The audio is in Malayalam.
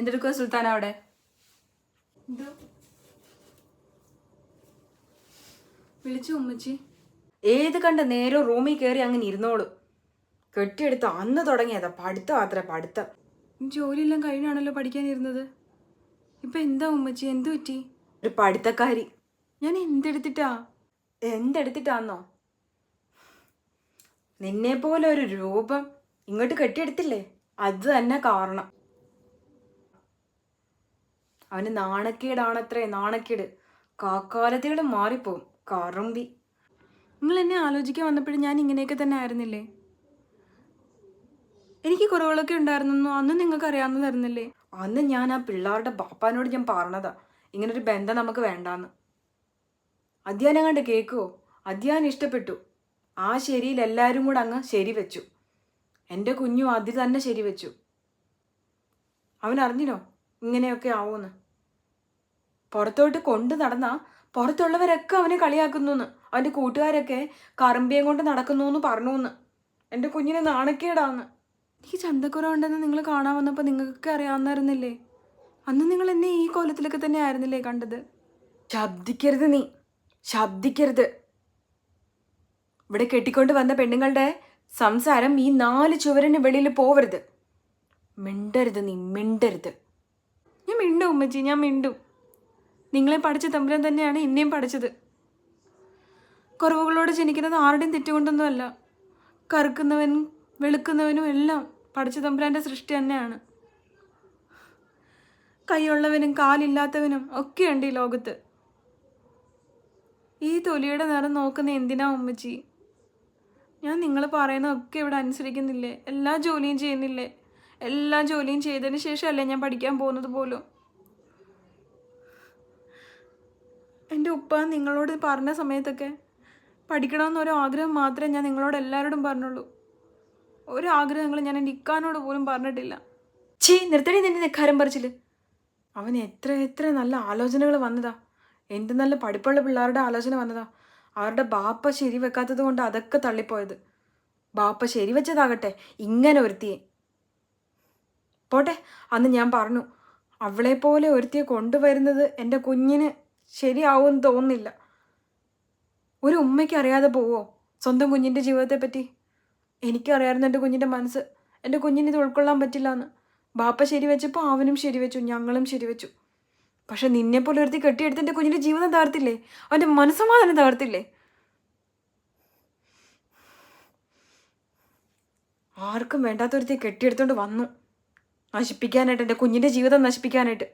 എന്തെടുക്കുക സുൽത്താന അവിടെ? വിളിച്ചു ഉമ്മച്ചി. ഏത് കണ്ട നേരം റൂമിൽ കയറി അങ്ങനെ ഇരുന്നോളൂ. കെട്ടിയെടുത്ത് അന്ന് തുടങ്ങിയതാ പഠിത്തം അത്ര പഠിത്തം. ജോലിയെല്ലാം കഴിഞ്ഞാണല്ലോ പഠിക്കാനിരുന്നത്. ഇപ്പൊ എന്താ ഉമ്മച്ചി, എന്തു പറ്റി? ഒരു പഠിത്തക്കാരി. ഞാൻ എന്തെടുത്തിട്ടാന്നോ? നിന്നെ പോലെ ഒരു രൂപം ഇങ്ങോട്ട് കെട്ടിയെടുത്തില്ലേ, അത് തന്നെ കാരണം. അവന് നാണക്കേടാണത്രേ, നാണക്കേട്. കാക്കാലത്തികളും മാറിപ്പോവും, കറുമ്പി. നിങ്ങൾ എന്നെ ആലോചിക്കാൻ വന്നപ്പോഴും ഞാൻ ഇങ്ങനെയൊക്കെ തന്നെ ആയിരുന്നില്ലേ? എനിക്ക് കുറവുകളൊക്കെ ഉണ്ടായിരുന്നു, അന്ന് നിങ്ങൾക്ക് അറിയാവുന്നതായിരുന്നില്ലേ? അന്ന് ഞാൻ ആ പിള്ളേരുടെ ബാപ്പാനോട് ഞാൻ പറഞ്ഞതാ ഇങ്ങനൊരു ബന്ധം നമുക്ക് വേണ്ടാന്ന്. അധ്യാനം കണ്ട് കേൾക്കുവോ? അധ്യാനം ഇഷ്ടപ്പെട്ടു. ആ ശരിയിൽ എല്ലാവരും കൂടെ അങ്ങ് ശരിവെച്ചു. എൻ്റെ കുഞ്ഞും അതിൽ തന്നെ ശരിവെച്ചു. അവൻ അറിഞ്ഞിനോ ഇങ്ങനെയൊക്കെ ആവുമെന്ന്? പുറത്തോട്ട് കൊണ്ടു നടന്നാ പുറത്തുള്ളവരൊക്കെ അവനെ കളിയാക്കുന്നു. അവൻ്റെ കൂട്ടുകാരൊക്കെ കറമ്പിയം കൊണ്ട് നടക്കുന്നു എന്ന് പറഞ്ഞു. എൻ്റെ കുഞ്ഞിനെ നാണക്കേടാന്ന്. എനിക്ക് ചന്തക്കുറവുണ്ടെന്ന് നിങ്ങൾ കാണാൻ വന്നപ്പോൾ നിങ്ങൾക്കൊക്കെ അറിയാവുന്നായിരുന്നില്ലേ? അന്ന് നിങ്ങൾ എന്നെ ഈ കോലത്തിലൊക്കെ തന്നെ ആയിരുന്നില്ലേ കണ്ടത്? ശബ്ദിക്കരുത്, നീ ശബ്ദിക്കരുത്. ഇവിടെ കെട്ടിക്കൊണ്ട് വന്ന പെണ്ണുങ്ങളുടെ സംസാരം ഈ 4 ചുവരിന് വെളിയിൽ പോവരുത്. മിണ്ടരുത്, നീ മിണ്ടരുത്. ഞാൻ മിണ്ടും ഉമ്മച്ചി, ഞാൻ മിണ്ടും. നിങ്ങളെ പഠിച്ച തമ്പുരാൻ തന്നെയാണ് എന്നെയും പഠിച്ചത്. കുറവുകളോട് ജനിക്കുന്നത് ആരുടെയും തെറ്റുകൊണ്ടൊന്നുമല്ല. കറുക്കുന്നവനും വെളുക്കുന്നവനും എല്ലാം പഠിച്ച തമ്പുരാൻ്റെ സൃഷ്ടി തന്നെയാണ്. കൈയുള്ളവനും കാലില്ലാത്തവനും ഒക്കെയുണ്ട് ഈ ലോകത്ത്. ഈ തൊലിയുടെ നിറം നോക്കുന്ന എന്തിനാ ഉമ്മച്ചി? ഞാൻ നിങ്ങൾ പറയുന്നതൊക്കെ ഇവിടെ അനുസരിക്കുന്നില്ലേ? എല്ലാ ജോലിയും ചെയ്യുന്നില്ലേ? എല്ലാ ജോലിയും ചെയ്തതിന് ശേഷമല്ലേ ഞാൻ പഠിക്കാൻ പോകുന്നത് പോലും. എൻ്റെ ഉപ്പ നിങ്ങളോട് പറഞ്ഞ സമയത്തൊക്കെ പഠിക്കണമെന്നൊരു ആഗ്രഹം മാത്രമേ ഞാൻ നിങ്ങളോട് എല്ലാവരോടും പറഞ്ഞുള്ളൂ. ഒരാഗ്രഹങ്ങൾ ഞാൻ എൻ്റെ ഇക്കാനോട് പോലും പറഞ്ഞിട്ടില്ല. നിർത്തടി നിന്റെ നെക്കാരം പറിച്ചില്. അവന് എത്ര നല്ല ആലോചനകൾ വന്നതാ. എന്ത് നല്ല പഠിപ്പുള്ള പിള്ളേരുടെ ആലോചന വന്നതാ. അവരുടെ ബാപ്പ ശരിവെക്കാത്തത് കൊണ്ട് അതൊക്കെ തള്ളിപ്പോയത്. ബാപ്പ ശരിവെച്ചതാകട്ടെ ഇങ്ങനെ ഒരുത്തിയെ. പോട്ടെ, അന്ന് ഞാൻ പറഞ്ഞു അവളെ പോലെ ഒരുത്തിയെ കൊണ്ടുവരുന്നത് എൻ്റെ കുഞ്ഞിന് ശരിയാവുമെന്ന് തോന്നുന്നില്ല. ഒരു ഉമ്മയ്ക്ക് അറിയാതെ പോവോ സ്വന്തം കുഞ്ഞിൻ്റെ ജീവിതത്തെ പറ്റി? എനിക്കറിയാമായിരുന്നു എൻ്റെ കുഞ്ഞിൻ്റെ മനസ്സ്. എൻ്റെ കുഞ്ഞിന് ഇത് ഉൾക്കൊള്ളാൻ പറ്റില്ല എന്ന്. ബാപ്പ ശരിവെച്ചപ്പോൾ അവനും ശരിവെച്ചു, ഞങ്ങളും ശരിവെച്ചു. പക്ഷെ നിന്നെപ്പോലെ ഒരുത്തി കെട്ടിയെടുത്ത് എൻ്റെ കുഞ്ഞിൻ്റെ ജീവിതം തകർത്തില്ലേ? അവൻ്റെ മനസ്സമാധാനം തകർത്തില്ലേ? ആർക്കും വേണ്ടാത്തൊരുത്തി കെട്ടിയെടുത്തോണ്ട് വന്നു നശിപ്പിക്കാനായിട്ട്, എൻ്റെ കുഞ്ഞിൻ്റെ ജീവിതം നശിപ്പിക്കാനായിട്ട്.